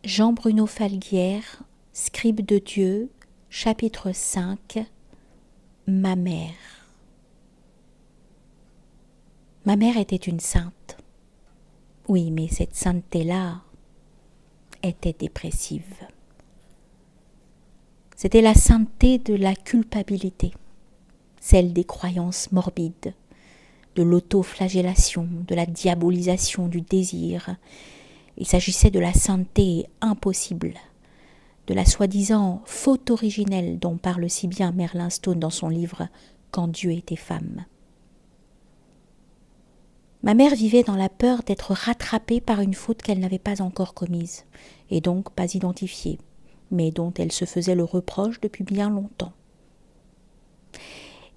Jean-Bruno Falguière, Scribe de Dieu, chapitre 5. Ma mère. Ma mère était une sainte. Oui, mais cette sainteté-là était dépressive. C'était la sainteté de la culpabilité, celle des croyances morbides, de l'autoflagellation, de la diabolisation du désir. Il s'agissait de la sainteté impossible, de la soi-disant faute originelle dont parle si bien Merlin Stone dans son livre « Quand Dieu était femme ». Ma mère vivait dans la peur d'être rattrapée par une faute qu'elle n'avait pas encore commise, et donc pas identifiée, mais dont elle se faisait le reproche depuis bien longtemps.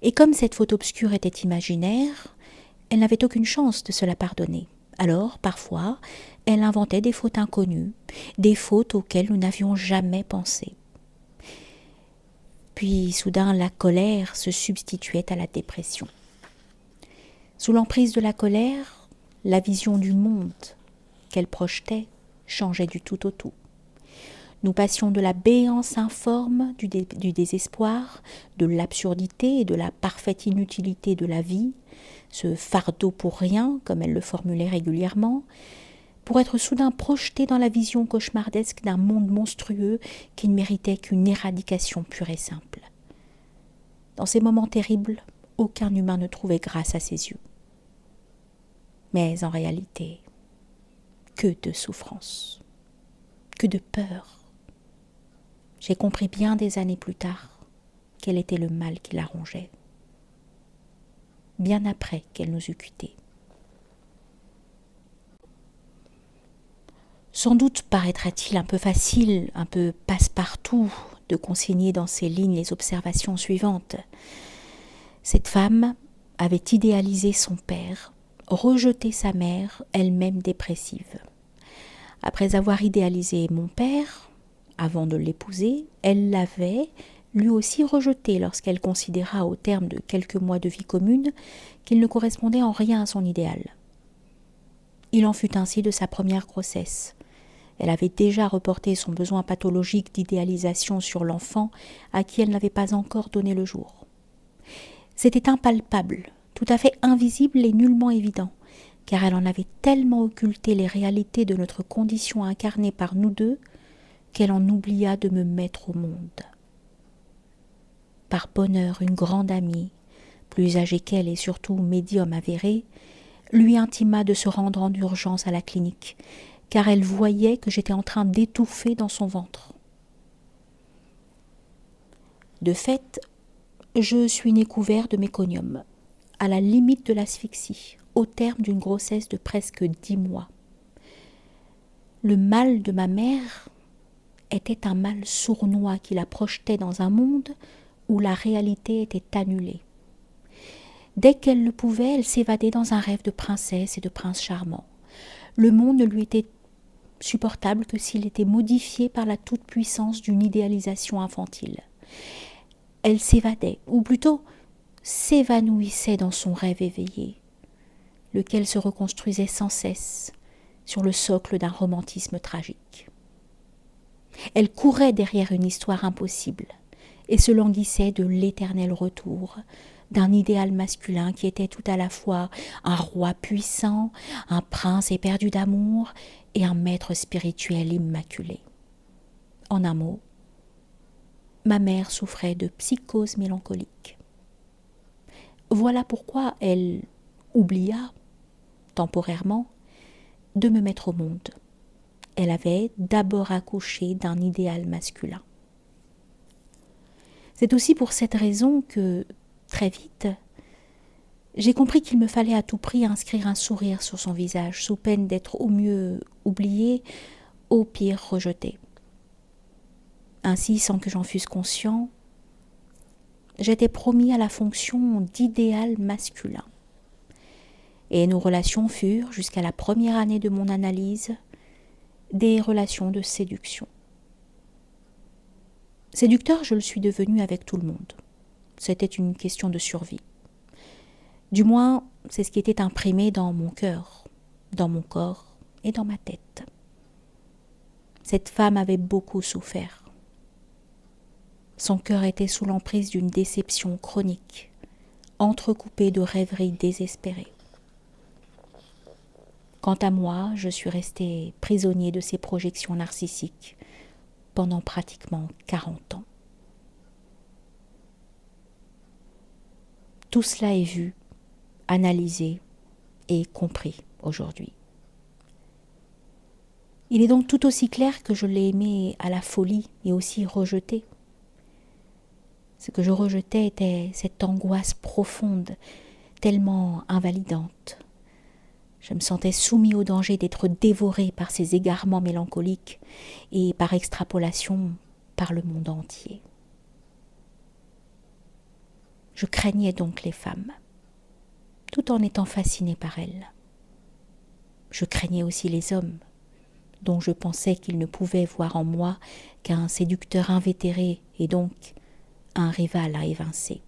Et comme cette faute obscure était imaginaire, elle n'avait aucune chance de se la pardonner. Alors, parfois, elle inventait des fautes inconnues, des fautes auxquelles nous n'avions jamais pensé. Puis, soudain, la colère se substituait à la dépression. Sous l'emprise de la colère, la vision du monde qu'elle projetait changeait du tout au tout. Nous passions de la béance informe du désespoir, de l'absurdité et de la parfaite inutilité de la vie, ce fardeau pour rien, comme elle le formulait régulièrement, pour être soudain projeté dans la vision cauchemardesque d'un monde monstrueux qui ne méritait qu'une éradication pure et simple. Dans ces moments terribles, aucun humain ne trouvait grâce à ses yeux. Mais en réalité, que de souffrance, que de peur. J'ai compris bien des années plus tard quel était le mal qui la rongeait, bien après qu'elle nous eût quittés. Sans doute paraîtrait-il un peu facile, un peu passe-partout, de consigner dans ces lignes les observations suivantes. Cette femme avait idéalisé son père, rejeté sa mère, elle-même dépressive. Après avoir idéalisé mon père, avant de l'épouser, elle l'avait, lui aussi, rejeté lorsqu'elle considéra au terme de quelques mois de vie commune qu'il ne correspondait en rien à son idéal. Il en fut ainsi de sa première grossesse. Elle avait déjà reporté son besoin pathologique d'idéalisation sur l'enfant à qui elle n'avait pas encore donné le jour. C'était impalpable, tout à fait invisible et nullement évident, car elle en avait tellement occulté les réalités de notre condition incarnée par nous deux qu'elle en oublia de me mettre au monde. Par bonheur, une grande amie, plus âgée qu'elle et surtout médium avérée, lui intima de se rendre en urgence à la clinique, car elle voyait que j'étais en train d'étouffer dans son ventre. De fait, je suis né couvert de méconium, à la limite de l'asphyxie, au terme d'une grossesse de presque 10 mois. Le mal de ma mère était un mal sournois qui la projetait dans un monde où la réalité était annulée. Dès qu'elle le pouvait, elle s'évadait dans un rêve de princesse et de prince charmant. Le monde ne lui était supportable que s'il était modifié par la toute-puissance d'une idéalisation infantile. Elle s'évadait, ou plutôt s'évanouissait dans son rêve éveillé, lequel se reconstruisait sans cesse sur le socle d'un romantisme tragique. Elle courait derrière une histoire impossible et se languissait de l'éternel retour d'un idéal masculin qui était tout à la fois un roi puissant, un prince éperdu d'amour et un maître spirituel immaculé. En un mot, ma mère souffrait de psychose mélancolique. Voilà pourquoi elle oublia, temporairement, de me mettre au monde. Elle avait d'abord accouché d'un idéal masculin. C'est aussi pour cette raison que, très vite, j'ai compris qu'il me fallait à tout prix inscrire un sourire sur son visage, sous peine d'être au mieux oublié, au pire rejeté. Ainsi, sans que j'en fusse conscient, j'étais promis à la fonction d'idéal masculin. Et nos relations furent, jusqu'à la première année de mon analyse, des relations de séduction. Séducteur, je le suis devenu avec tout le monde. C'était une question de survie. Du moins, c'est ce qui était imprimé dans mon cœur, dans mon corps et dans ma tête. Cette femme avait beaucoup souffert. Son cœur était sous l'emprise d'une déception chronique, entrecoupée de rêveries désespérées. Quant à moi, je suis resté prisonnier de ces projections narcissiques pendant pratiquement 40 ans. Tout cela est vu, analysé et compris aujourd'hui. Il est donc tout aussi clair que je l'ai aimé à la folie et aussi rejeté. Ce que je rejetais était cette angoisse profonde, tellement invalidante. Je me sentais soumis au danger d'être dévoré par ces égarements mélancoliques et par extrapolation par le monde entier. Je craignais donc les femmes, tout en étant fasciné par elles. Je craignais aussi les hommes, dont je pensais qu'ils ne pouvaient voir en moi qu'un séducteur invétéré et donc un rival à évincer.